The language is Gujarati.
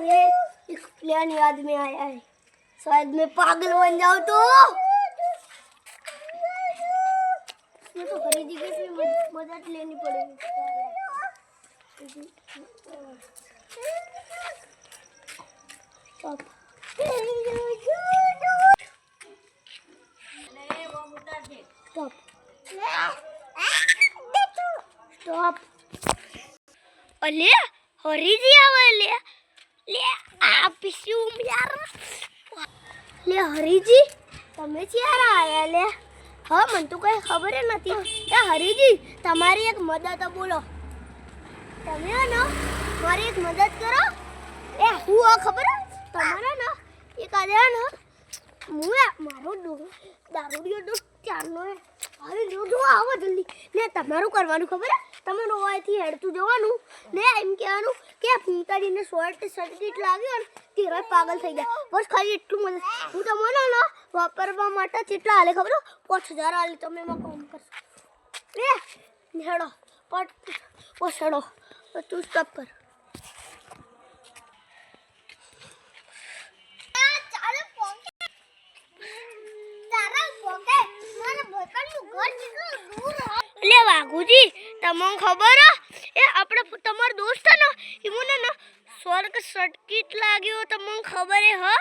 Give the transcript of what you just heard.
मुझे एक प्लान याद में आया है। शायद मैं पागल बन जाऊँ तो इसमें तो हरी जी की मदद लेनी पड़ेगी। Stop stop. अले हरी जी आवे ले ले आ पिस्यू यार ले हरी जी તમે ક્યારે આયા લે? હા મને તો કઈ ખબર નથી। એ હરીજી તમારી એક મદદ બોલો। તમે ને મારી એક મદદ કરો। એ હું ખબર તમારા ને એક આદે ને હું મારો દારૂડિયો દોસ્ત ચારનો હવે જો આવો જલ્દી ને તમારું કરવાનું ખબર તમે રોવાયથી હેડતું જવાનું ને એમ કહેવાનું કે ફૂંતાડીને શોર્ટ સર્કિટ લાગ્યો ને તેરા પાગલ થઈ ગયા। બસ ખાલી એટલું મદદ હું તમને ને વાપરવા માટે કેટલા હાલે ખબર 5000 હાલે તમે એમાં કામ કરશો। એ હેડો પટ પોસડો તું સ્ટોપ કર। ले वाघूजी तमो खबर ए अपने तमार दोस्त है ना इमोने ना स्वर्ग सर्किट लाग्यो तमो खबर है।